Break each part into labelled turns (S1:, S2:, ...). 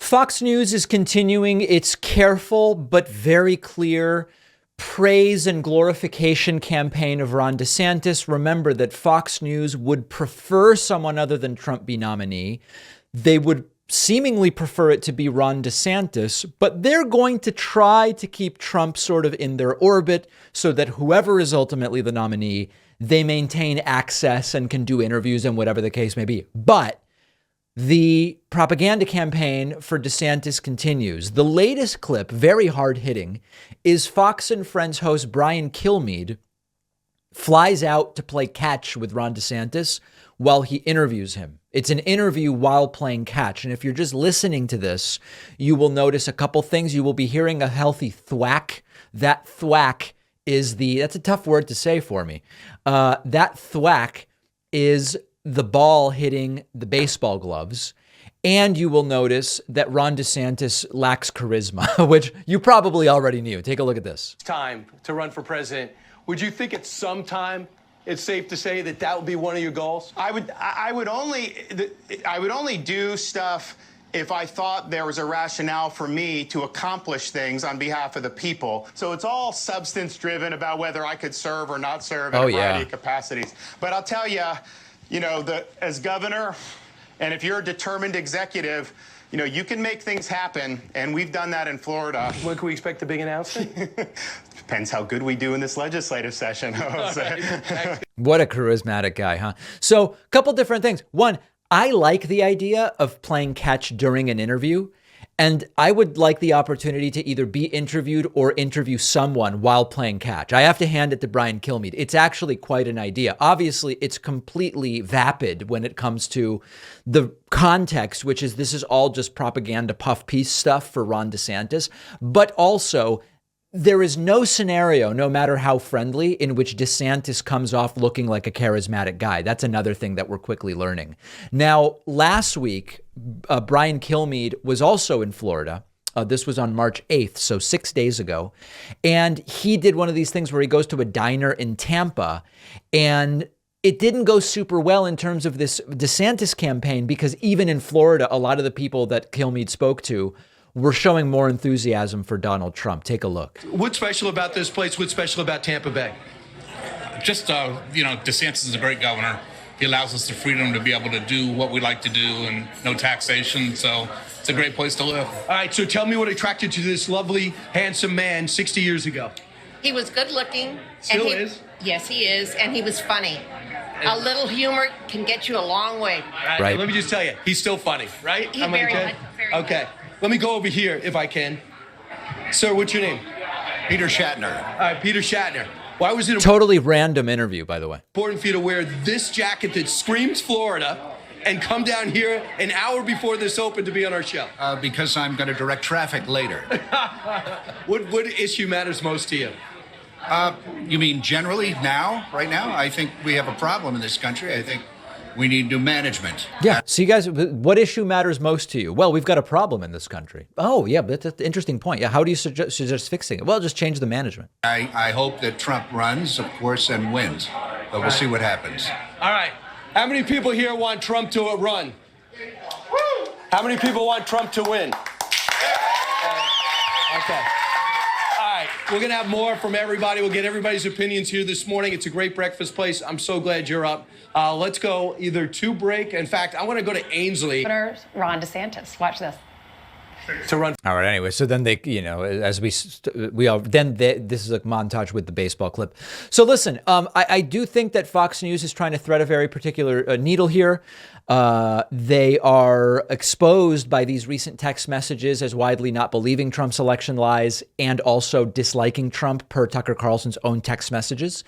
S1: Fox News is continuing its careful but very clear praise and glorification campaign of Ron DeSantis. Remember that Fox News would prefer someone other than Trump be nominee. They would seemingly prefer it to be Ron DeSantis, but they're going to try to keep Trump sort of in their orbit so that whoever is ultimately the nominee, they maintain access and can do interviews and whatever the case may be. But the propaganda campaign for DeSantis continues. The latest clip, very hard hitting, is Fox and Friends host Brian Kilmeade flies out to play catch with Ron DeSantis while he interviews him. It's an interview while playing catch. And if you're just listening to this, you will notice a couple things. You will be hearing a healthy thwack. That thwack is that's a tough word to say for me. That thwack is the ball hitting the baseball gloves. And you will notice that Ron DeSantis lacks charisma, which you probably already knew. Take a look at this.
S2: Time to run for president. Would you think at some time it's safe to say that that would be one of your goals?
S3: I would only do stuff if I thought there was a rationale for me to accomplish things on behalf of the people. So it's all substance driven about whether I could serve or not serve in a variety of capacities. But I'll tell you, as governor, and if you're a determined executive, you can make things happen, and we've done that in Florida.
S2: When can we expect the big announcement?
S3: Depends how good we do in this legislative session.
S1: What a charismatic guy, huh? So a couple different things. One, I like the idea of playing catch during an interview. And I would like the opportunity to either be interviewed or interview someone while playing catch. I have to hand it to Brian Kilmeade. It's actually quite an idea. Obviously, it's completely vapid when it comes to the context, which is this is all just propaganda puff piece stuff for Ron DeSantis. But also, there is no scenario, no matter how friendly, in which DeSantis comes off looking like a charismatic guy. That's another thing that we're quickly learning. Now, last week, Brian Kilmeade was also in Florida. This was on March 8th, so 6 days ago. And he did one of these things where he goes to a diner in Tampa, and it didn't go super well in terms of this DeSantis campaign, because even in Florida, a lot of the people that Kilmeade spoke to were showing more enthusiasm for Donald Trump. Take a look.
S2: What's special about this place? What's special about Tampa Bay?
S4: Just, DeSantis is a great governor. He allows us the freedom to be able to do what we like to do and no taxation. So it's a great place to live.
S2: All right, so tell me what attracted you to this lovely, handsome man 60 years ago.
S5: He was good looking.
S2: Still is?
S5: Yes, he is. And he was funny. A little humor can get you a long way.
S1: Right.
S2: Let me just tell you, he's still funny, right?
S5: He's very much.
S2: Okay. Let me go over here if I can. Sir, what's your name?
S6: Peter Shatner.
S2: All right, Peter Shatner. Why was it
S1: Totally random interview, by the way.
S2: important for you to wear this jacket that screams Florida and come down here an hour before this opened to be on our show?
S6: Because I'm going to direct traffic later.
S2: What issue matters most to you?
S6: You mean generally now, right now? I think we have a problem in this country. I think we need new management.
S1: Yeah. So you guys, what issue matters most to you? Well, we've got a problem in this country. Oh, yeah, but that's an interesting point. Yeah. How do you suggest fixing it? Well, just change the management.
S6: I hope that Trump runs, of course, and wins. But we'll see what happens.
S2: All right. How many people here want Trump to run? How many people want Trump to win? Okay. All right. We're going to have more from everybody. We'll get everybody's opinions here this morning. It's a great breakfast place. I'm so glad you're up. Let's go either to break. In fact, I want to go to Ainsley.
S7: Ron DeSantis. Watch this.
S2: To run.
S1: All right. Anyway, so then they, as this is a montage with the baseball clip. So listen, I do think that Fox News is trying to thread a very particular needle here. They are exposed by these recent text messages as widely not believing Trump's election lies and also disliking Trump per Tucker Carlson's own text messages.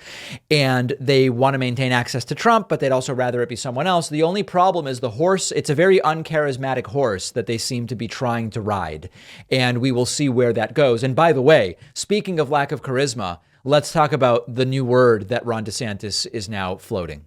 S1: And they want to maintain access to Trump, but they'd also rather it be someone else. The only problem is the horse. It's a very uncharismatic horse that they seem to be trying to ride. And we will see where that goes. And by the way, speaking of lack of charisma, let's talk about the new word that Ron DeSantis is now floating.